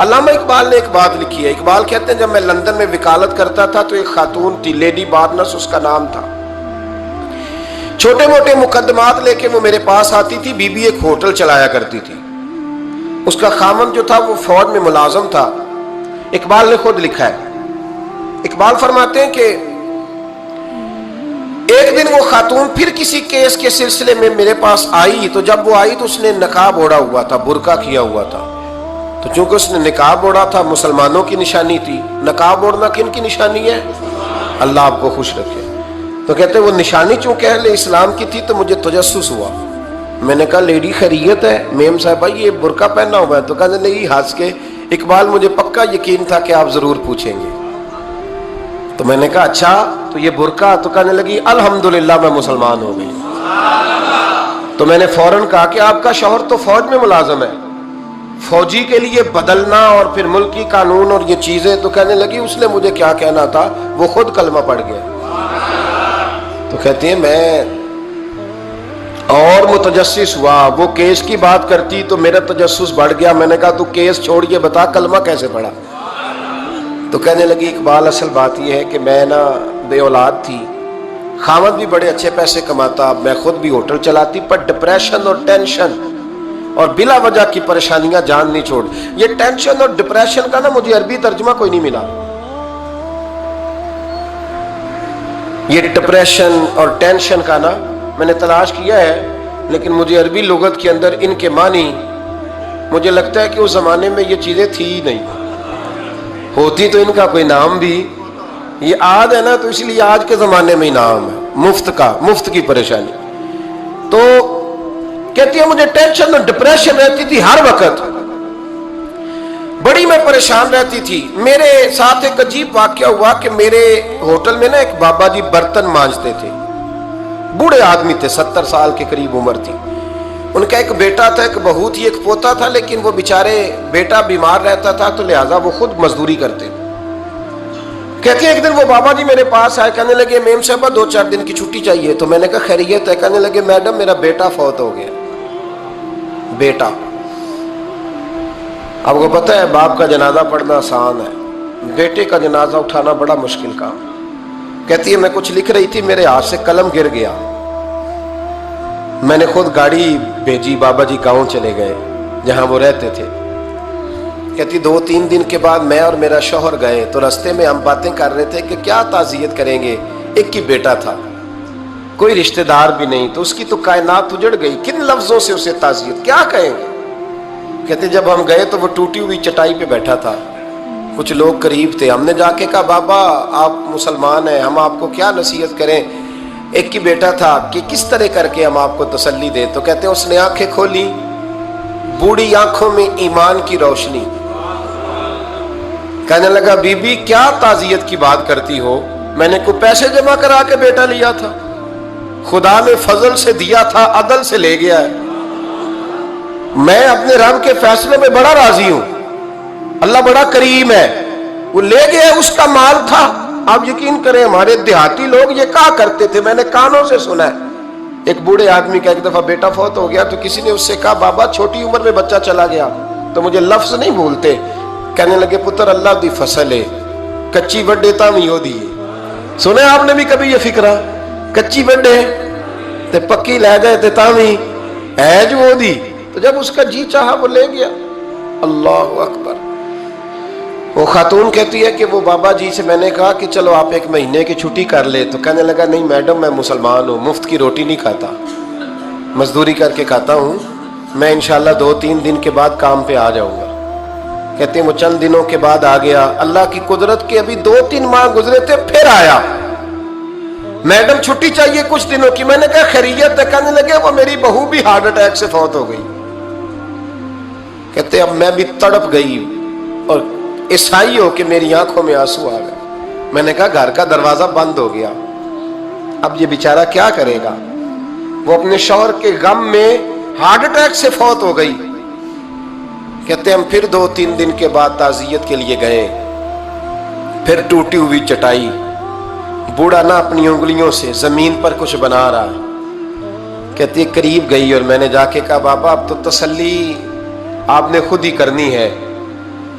علامہ اقبال نے ایک بات لکھی ہے. اقبال کہتے ہیں جب میں لندن میں وکالت کرتا تھا تو ایک خاتون تھی, لیڈی بارنس اس کا نام تھا. چھوٹے موٹے مقدمات لے کے وہ میرے پاس آتی تھی. بی بی ایک ہوٹل چلایا کرتی تھی. اس کا خامن جو تھا وہ فوج میں ملازم تھا. اقبال نے خود لکھا ہے, اقبال فرماتے ہیں کہ ایک دن وہ خاتون پھر کسی کیس کے سلسلے میں میرے پاس آئی, تو جب وہ آئی تو اس نے نقاب اوڑھا ہوا تھا, برقع کیا ہوا تھا. تو چونکہ اس نے نقاب اوڑھا تھا مسلمانوں کی نشانی تھی. نقاب اوڑھنا کن کی نشانی ہے؟ اللہ آپ کو خوش رکھے. تو کہتے وہ نشانی چونکہ اہل اسلام کی تھی تو مجھے تجسس ہوا. میں نے کہا لیڈی خیریت ہے؟ میم صاحبہ یہ برقع پہنا ہوا ہے. تو کہنے لگی ہنس کے, اقبال مجھے پکا یقین تھا کہ آپ ضرور پوچھیں گے. تو میں نے کہا اچھا تو یہ برقع؟ تو کہنے لگی الحمدللہ میں مسلمان ہو گئی. تو میں نے فوراً کہا کہ آپ کا شوہر تو فوج میں ملازم ہے, فوجی کے لیے بدلنا اور پھر ملکی قانون اور یہ چیزیں. تو کہنے لگی اس نے مجھے کیا کہنا تھا, وہ خود کلمہ پڑھ گیا. تو کہتی ہیں میں اور متجسس ہوا. وہ کیس کی بات کرتی تو میرا تجسس بڑھ گیا. میں نے کہا تو کیس چھوڑ کے بتا کلمہ کیسے پڑھا. تو کہنے لگی اقبال اصل بات یہ ہے کہ میں نا بے اولاد تھی, خامد بھی بڑے اچھے پیسے کماتا, میں خود بھی ہوٹل چلاتی, پر ڈپریشن اور ٹینشن اور بلا وجہ کی پریشانیاں جان نہیں چھوڑ. یہ ٹینشن اور ڈپریشن کا نا مجھے عربی ترجمہ کوئی نہیں ملا. یہ ڈپریشن اور ٹینشن کا نا میں نے تلاش کیا ہے, لیکن مجھے عربی لغت کے اندر ان کے معنی مجھے لگتا ہے کہ اس زمانے میں یہ چیزیں تھی ہی نہیں. ہوتی تو ان کا کوئی نام بھی, یہ آج ہے نا تو اس لیے آج کے زمانے میں ہی نام ہے مفت کا, مفت کی پریشانی. تو کہتی ہے مجھے ٹینشن اور ڈپریشن رہتی تھی ہر وقت, بڑی میں پریشان رہتی تھی. میرے ساتھ ایک عجیب واقعہ ہوا کہ میرے ہوٹل میں نا ایک بابا جی برتن مانجتے تھے, بوڑھے آدمی تھے, 70 سال کے قریب عمر تھی. ان کا ایک بیٹا تھا, ایک بہو تھی, ایک پوتا تھا, لیکن وہ بیچارے بیٹا بیمار رہتا تھا تو لہٰذا وہ خود مزدوری کرتے. کہتے ہیں ایک دن وہ بابا جی میرے پاس آئے, کہنے لگے میم صاحبہ 2-4 دن کی چھٹی چاہیے. تو میں نے کہا خیریت ہے؟ کہنے لگے میڈم میرا بیٹا فوت ہو گیا. بیٹا, آپ کو پتہ ہے باپ کا جنازہ پڑھنا آسان ہے, بیٹے کا جنازہ اٹھانا بڑا مشکل کام. کہتی ہے میں کچھ لکھ رہی تھی, میرے ہاتھ سے قلم گر گیا. میں نے خود گاڑی بھیجی, بابا جی گاؤں چلے گئے جہاں وہ رہتے تھے. کہتی 2-3 دن کے بعد میں اور میرا شوہر گئے تو رستے میں ہم باتیں کر رہے تھے کہ کیا تعزیت کریں گے. ایک ہی بیٹا تھا, کوئی رشتہ دار بھی نہیں, تو اس کی تو کائنات اجڑ گئی, کن لفظوں سے اسے تعزیت کیا کہیں گے. کہتے جب ہم گئے تو وہ ٹوٹی ہوئی چٹائی پہ بیٹھا تھا, کچھ لوگ قریب تھے. ہم نے جا کے کہا بابا آپ مسلمان ہیں, ہم آپ کو کیا نصیحت کریں, ایک ہی بیٹا تھا, کہ کس طرح کر کے ہم آپ کو تسلی دیں. تو کہتے اس نے آنکھیں کھولی, بوڑھی آنکھوں میں ایمان کی روشنی. کہنے لگا بی بی کیا تعزیت کی بات کرتی ہو, میں نے کوئی پیسے جمع کرا کے بیٹا لیا تھا, خدا نے فضل سے دیا تھا, عدل سے لے گیا ہے. میں اپنے رب کے فیصلے میں بڑا راضی ہوں, اللہ بڑا کریم ہے, وہ لے گیا, اس کا مال تھا. آپ یقین کریں ہمارے دیہاتی لوگ یہ کہا کرتے تھے, میں نے کانوں سے سنا ہے. ایک بوڑھے آدمی کا ایک دفعہ بیٹا فوت ہو گیا تو کسی نے اس سے کہا بابا چھوٹی عمر میں بچہ چلا گیا تو مجھے لفظ نہیں بھولتے. کہنے لگے پتر اللہ دی فصل ہے, کچی وڈے تامی ہو دی. سنے آپ نے بھی کبھی یہ فکرہ, کچی وڈے تے پکی لے گئے تے تامی ہے جو ہو دی. تو جب اس کا جی چاہا وہ لے گیا. اللہ اکبر. وہ خاتون کہتی ہے کہ وہ بابا جی سے میں نے کہا کہ چلو آپ 1 مہینے کی چھٹی کر لے. تو کہنے لگا نہیں میڈم میں مسلمان ہوں, مفت کی روٹی نہیں کھاتا, مزدوری کر کے کھاتا ہوں, میں انشاءاللہ 2-3 دن کے بعد کام پہ آ جاؤں گا. کہتے ہیں وہ چند دنوں کے بعد آ گیا. اللہ کی قدرت کے ابھی 2-3 ماہ گزرے تھے پھر آیا. میڈم چھٹی چاہیے کچھ دنوں کی. میں نے کہا خیریت ہے؟ کہنے لگے وہ میری بہو بھی ہارٹ اٹیک سے فوت ہو گئی. کہتے اب میں بھی تڑپ گئی اور عیسائی ہو کہ میری آنکھوں میں آنسو آ گئے. میں نے کہا گھر کا دروازہ بند ہو گیا, اب یہ بیچارہ کیا کرے گا. وہ اپنے شوہر کے غم میں ہارٹ اٹیک سے فوت ہو گئی. کہتے ہم پھر 2-3 دن کے بعد تعزیت کے لیے گئے, پھر ٹوٹی ہوئی چٹائی, بوڑھا نہ اپنی انگلیوں سے زمین پر کچھ بنا رہا. کہتی قریب گئی اور میں نے جا کے کہا بابا اب تو تسلی آپ نے خود ہی کرنی ہے.